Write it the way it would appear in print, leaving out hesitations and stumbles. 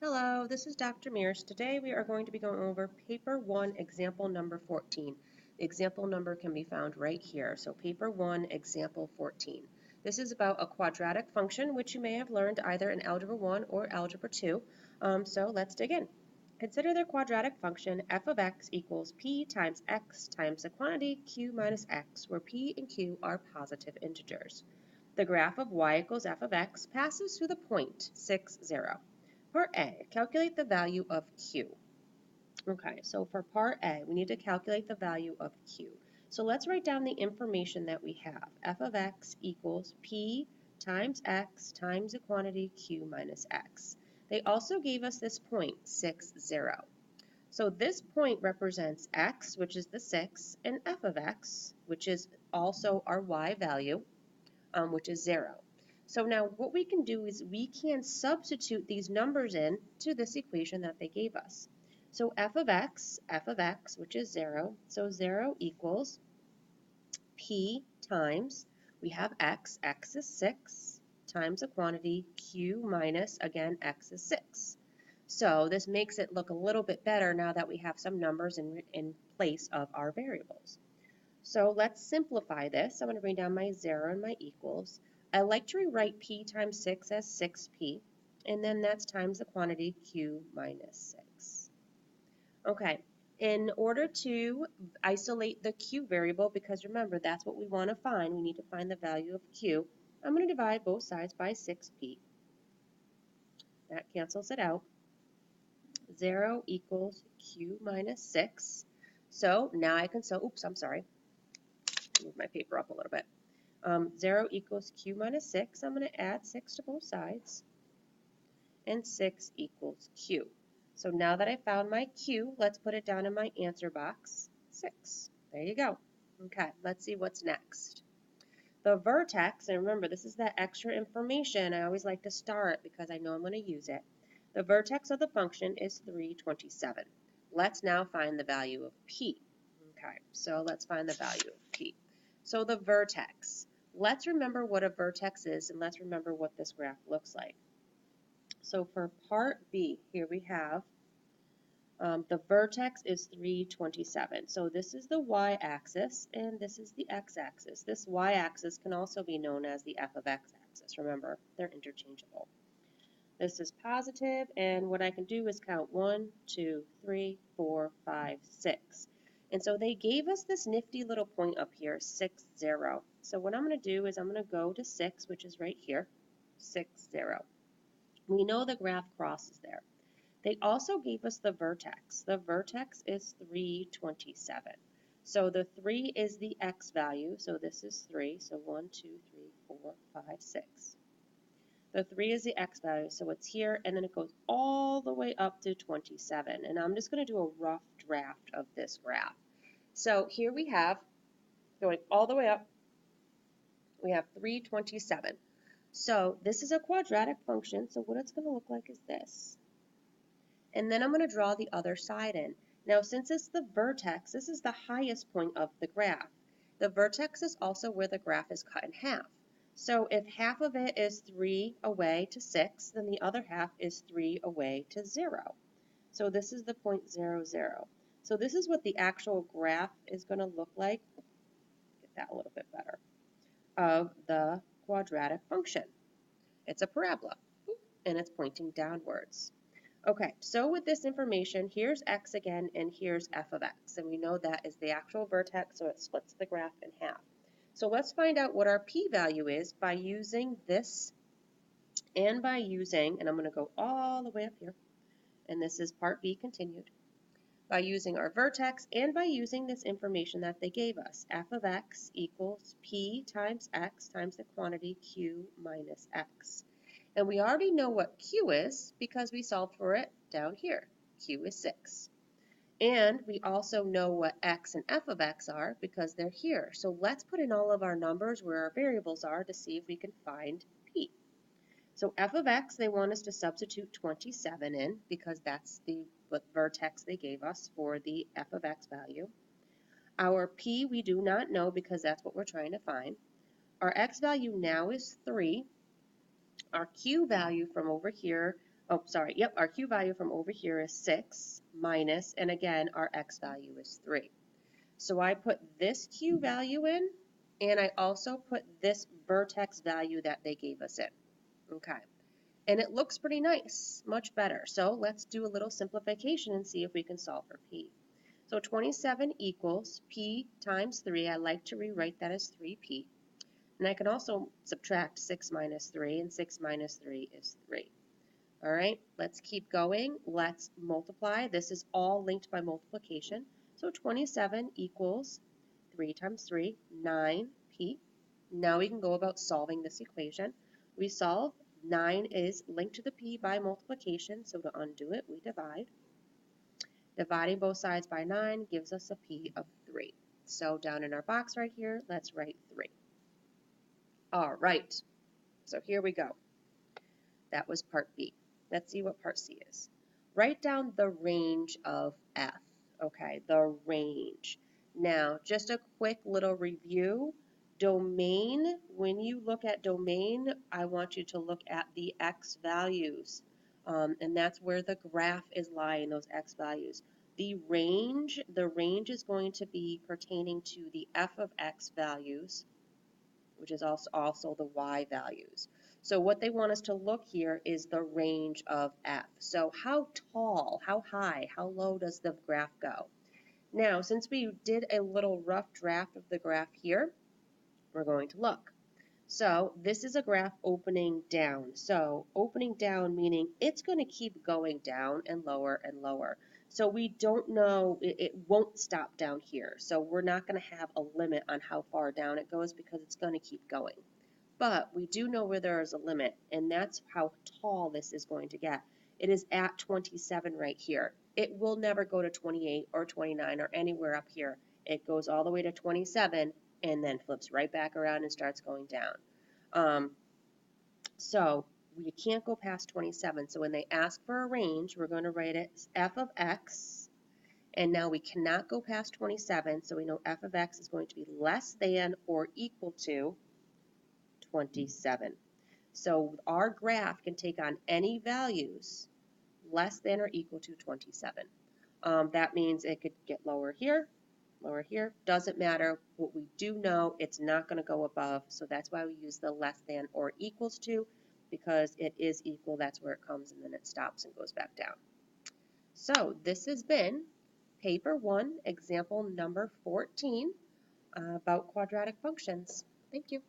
Hello, this is Dr. Mears. Today we are going to be going over paper 1, example number 14. The example number can be found right here. So paper 1, example 14. This is about a quadratic function, which you may have learned either in Algebra 1 or Algebra 2. So let's dig in. Consider the quadratic function f of x equals p times x times the quantity q minus x, where p and q are positive integers. The graph of y equals f of x passes through the point 6, 0. Part A, calculate the value of Q. Okay, so for part A, we need to calculate the value of Q. So let's write down the information that we have. F of x equals P times x times the quantity Q minus x. They also gave us this point, 6, 0. So this point represents x, which is the 6, and f of x, which is also our y value, which is 0. So now what we can do is we can substitute these numbers in to this equation that they gave us. So f of x, which is 0, so 0 equals p times, we have x is 6, times the quantity q minus, again, x is 6. So this makes it look a little bit better now that we have some numbers in place of our variables. So let's simplify this. I'm going to bring down my 0 and my equals. I like to rewrite p times 6 as 6p, and then that's times the quantity q minus 6. Okay, in order to isolate the q variable, because remember, that's what we want to find, we need to find the value of q, I'm going to divide both sides by 6p. That cancels it out. 0 equals q minus 6. So now I can, I'm sorry, move my paper up a little bit. 0 equals q minus 6. I'm going to add 6 to both sides. And 6 equals q. So now that I found my q, let's put it down in my answer box. 6. There you go. Okay, let's see what's next. The vertex, and remember, this is that extra information. I always like to star it because I know I'm going to use it. The vertex of the function is 327. Let's now find the value of p. Okay, so let's find the value of p. So the vertex. Let's remember what a vertex is, and let's remember what this graph looks like. So for part B, here we have the vertex is 327. So this is the y-axis, and this is the x-axis. This y-axis can also be known as the f of x-axis. Remember, they're interchangeable. This is positive, and what I can do is count 1, 2, 3, 4, 5, 6. And so they gave us this nifty little point up here, 6, 0. So what I'm going to do is I'm going to go to 6, which is right here, 6, 0. We know the graph crosses there. They also gave us the vertex. The vertex is 327. So the 3 is the x value, so this is 3. So 1, 2, 3, 4, 5, 6. The 3 is the x value, so it's here, and then it goes all the way up to 27. And I'm just going to do a rough draft of this graph. So here we have, going all the way up, we have 327. So this is a quadratic function, so what it's going to look like is this. And then I'm going to draw the other side in. Now, since it's the vertex, this is the highest point of the graph. The vertex is also where the graph is cut in half. So if half of it is 3 away to 6, then the other half is 3 away to 0. So this is the point 0, 0. So this is what the actual graph is going to look like. Get that a little bit better. Of the quadratic function. It's a parabola, and it's pointing downwards. Okay, so with this information, here's x again, and here's f of x. And we know that is the actual vertex, so it splits the graph in half. So let's find out what our p-value is by using this and by using, and I'm going to go all the way up here, and this is part B continued, by using our vertex and by using this information that they gave us. F of x equals p times x times the quantity q minus x. And we already know what q is because we solved for it down here. Q is 6. And we also know what x and f of x are because they're here. So let's put in all of our numbers where our variables are to see if we can find p. So f of x, they want us to substitute 27 in because that's the vertex they gave us for the f of x value. Our p we do not know because that's what we're trying to find. Our x value now is 3. Our q value from over here, oh, sorry, yep, our Q value from over here is 6 minus, and again, our X value is 3. So I put this Q value in, and I also put this vertex value that they gave us in. Okay, and it looks pretty nice, much better. So let's do a little simplification and see if we can solve for P. So 27 equals P times 3. I like to rewrite that as 3P. And I can also subtract 6 minus 3, and 6 minus 3 is 3. All right, let's keep going. Let's multiply. This is all linked by multiplication. So 27 equals 3 times 3, 9P. Now we can go about solving this equation. We solve. 9 is linked to the P by multiplication, so to undo it, we divide. Dividing both sides by 9 gives us a P of 3. So down in our box right here, let's write 3. All right, so here we go. That was part B. Let's see what part C is. Write down the range of F. Okay, the range. Now, just a quick little review. Domain, when you look at domain, I want you to look at the X values. And that's where the graph is lying, those X values. The range is going to be pertaining to the F of X values, which is also the Y values. So what they want us to look here is the range of F. So how tall, how high, how low does the graph go? Now, since we did a little rough draft of the graph here, we're going to look. So this is a graph opening down. So opening down meaning it's going to keep going down and lower and lower. So we don't know, it won't stop down here. So we're not going to have a limit on how far down it goes because it's going to keep going. But we do know where there is a limit, and that's how tall this is going to get. It is at 27 right here. It will never go to 28 or 29 or anywhere up here. It goes all the way to 27 and then flips right back around and starts going down. So we can't go past 27. So when they ask for a range, we're going to write it f of x. And now we cannot go past 27, so we know f of x is going to be less than or equal to 27. So our graph can take on any values less than or equal to 27. That means it could get lower here, doesn't matter. What we do know, it's not going to go above, so that's why we use the less than or equals to, because it is equal, that's where it comes, and then it stops and goes back down. So this has been paper 1, example number 14, about quadratic functions. Thank you.